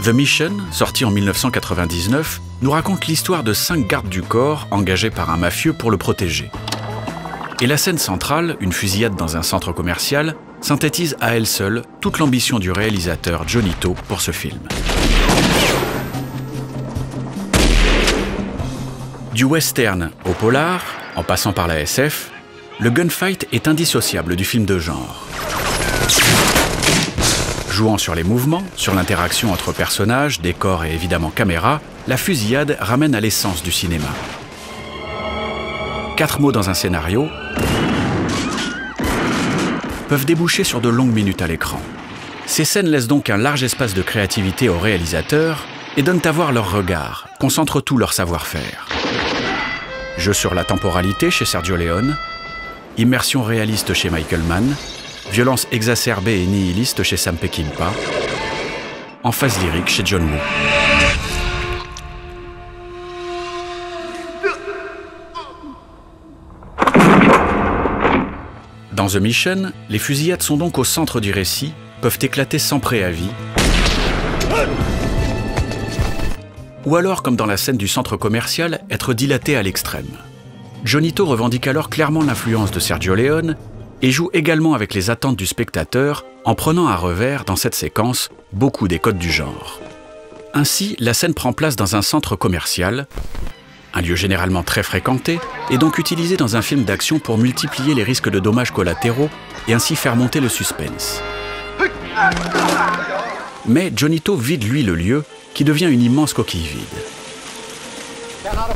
The Mission, sorti en 1999, nous raconte l'histoire de 5 gardes du corps engagés par un mafieux pour le protéger. Et la scène centrale, une fusillade dans un centre commercial, synthétise à elle seule toute l'ambition du réalisateur Johnny To pour ce film. Du western au polar, en passant par la SF, le gunfight est indissociable du film de genre. Jouant sur les mouvements, sur l'interaction entre personnages, décors et évidemment caméra, la fusillade ramène à l'essence du cinéma. 4 mots dans un scénario peuvent déboucher sur de longues minutes à l'écran. Ces scènes laissent donc un large espace de créativité aux réalisateurs et donnent à voir leur regard, concentrent tout leur savoir-faire. Jeu sur la temporalité chez Sergio Leone, immersion réaliste chez Michael Mann, violence exacerbée et nihiliste chez Sam Peckinpah, emphase lyrique chez John Woo. Dans The Mission, les fusillades sont donc au centre du récit, peuvent éclater sans préavis, ou alors, comme dans la scène du centre commercial, être dilatées à l'extrême. Johnny To revendique alors clairement l'influence de Sergio Leone et joue également avec les attentes du spectateur en prenant à revers, dans cette séquence, beaucoup des codes du genre. Ainsi, la scène prend place dans un centre commercial, un lieu généralement très fréquenté, et donc utilisé dans un film d'action pour multiplier les risques de dommages collatéraux et ainsi faire monter le suspense. Mais Johnny To vide lui le lieu, qui devient une immense coquille vide.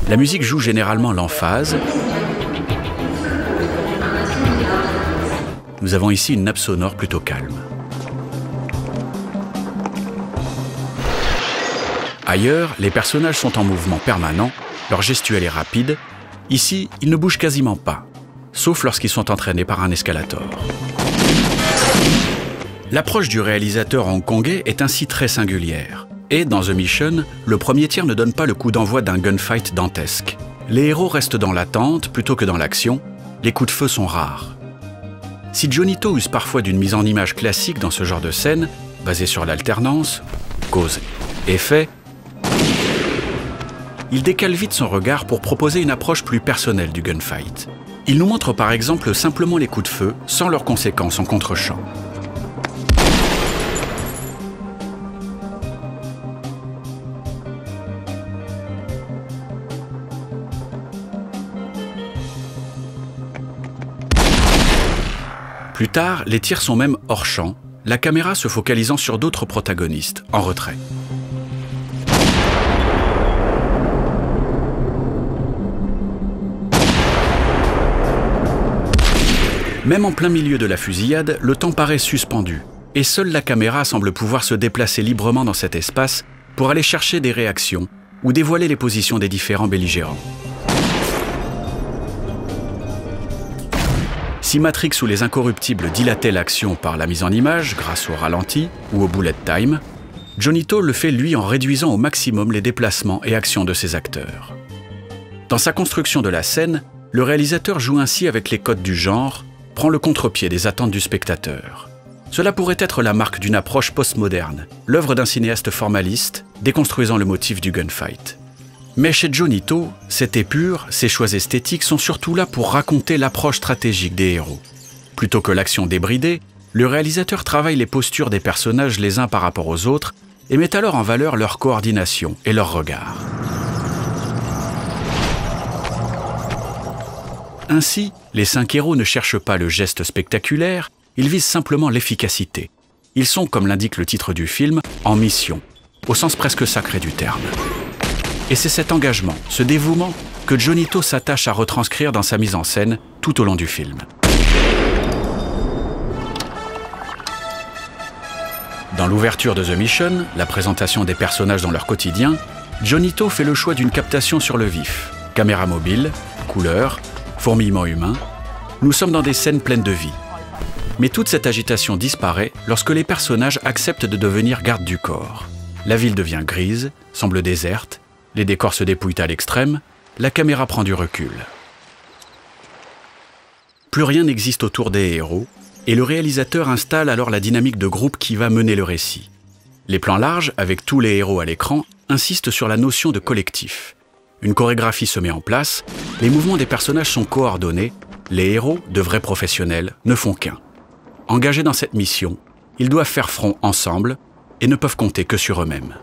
La musique joue généralement l'emphase. Nous avons ici une nappe sonore plutôt calme. Ailleurs, les personnages sont en mouvement permanent, leur gestuelle est rapide. Ici, ils ne bougent quasiment pas, sauf lorsqu'ils sont entraînés par un escalator. L'approche du réalisateur hongkongais est ainsi très singulière. Et dans The Mission, le premier tiers ne donne pas le coup d'envoi d'un gunfight dantesque. Les héros restent dans l'attente plutôt que dans l'action, les coups de feu sont rares. Si Johnny To use parfois d'une mise en image classique dans ce genre de scène, basée sur l'alternance, cause-effet, il décale vite son regard pour proposer une approche plus personnelle du gunfight. Il nous montre par exemple simplement les coups de feu sans leurs conséquences en contre-champ. Plus tard, les tirs sont même hors champ, la caméra se focalisant sur d'autres protagonistes, en retrait. Même en plein milieu de la fusillade, le temps paraît suspendu, et seule la caméra semble pouvoir se déplacer librement dans cet espace pour aller chercher des réactions ou dévoiler les positions des différents belligérants. Si Matrix ou Les Incorruptibles dilataient l'action par la mise en image, grâce au ralenti ou au bullet time, Johnny To le fait lui en réduisant au maximum les déplacements et actions de ses acteurs. Dans sa construction de la scène, le réalisateur joue ainsi avec les codes du genre, prend le contre-pied des attentes du spectateur. Cela pourrait être la marque d'une approche postmoderne, l'œuvre d'un cinéaste formaliste, déconstruisant le motif du gunfight. Mais chez Johnny To, cette épure, ses choix esthétiques sont surtout là pour raconter l'approche stratégique des héros. Plutôt que l'action débridée, le réalisateur travaille les postures des personnages les uns par rapport aux autres et met alors en valeur leur coordination et leur regard. Ainsi, les 5 héros ne cherchent pas le geste spectaculaire, ils visent simplement l'efficacité. Ils sont, comme l'indique le titre du film, en mission, au sens presque sacré du terme. Et c'est cet engagement, ce dévouement, que Johnny To s'attache à retranscrire dans sa mise en scène tout au long du film. Dans l'ouverture de The Mission, la présentation des personnages dans leur quotidien, Johnny To fait le choix d'une captation sur le vif. Caméra mobile, couleurs, fourmillement humain, nous sommes dans des scènes pleines de vie. Mais toute cette agitation disparaît lorsque les personnages acceptent de devenir gardes du corps. La ville devient grise, semble déserte, les décors se dépouillent à l'extrême, la caméra prend du recul. Plus rien n'existe autour des héros, et le réalisateur installe alors la dynamique de groupe qui va mener le récit. Les plans larges, avec tous les héros à l'écran, insistent sur la notion de collectif. Une chorégraphie se met en place, les mouvements des personnages sont coordonnés, les héros, de vrais professionnels, ne font qu'un. Engagés dans cette mission, ils doivent faire front ensemble et ne peuvent compter que sur eux-mêmes.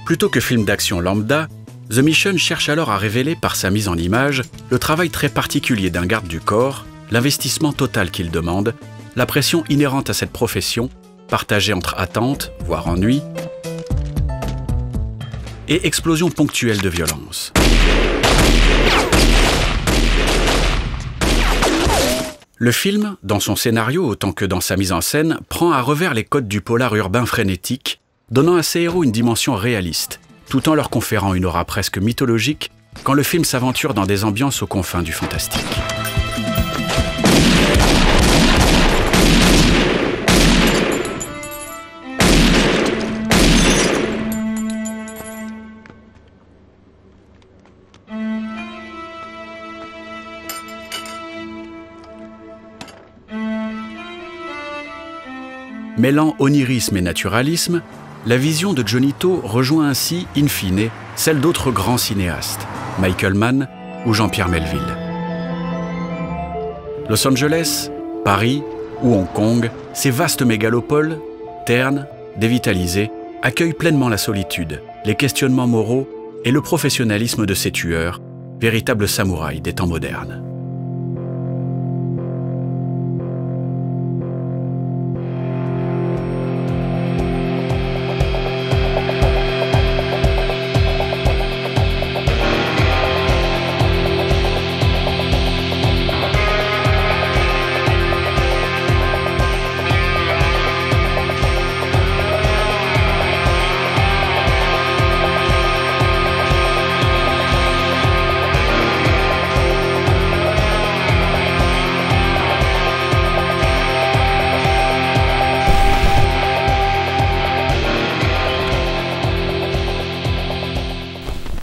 Plutôt que film d'action lambda, The Mission cherche alors à révéler par sa mise en image le travail très particulier d'un garde du corps, l'investissement total qu'il demande, la pression inhérente à cette profession, partagée entre attente, voire ennui, et explosion ponctuelle de violence. Le film, dans son scénario autant que dans sa mise en scène, prend à revers les codes du polar urbain frénétique, donnant à ses héros une dimension réaliste, tout en leur conférant une aura presque mythologique quand le film s'aventure dans des ambiances aux confins du fantastique. Mêlant onirisme et naturalisme, la vision de Johnnie To rejoint ainsi, in fine, celle d'autres grands cinéastes, Michael Mann ou Jean-Pierre Melville. Los Angeles, Paris ou Hong Kong, ces vastes mégalopoles, ternes, dévitalisées, accueillent pleinement la solitude, les questionnements moraux et le professionnalisme de ces tueurs, véritables samouraïs des temps modernes.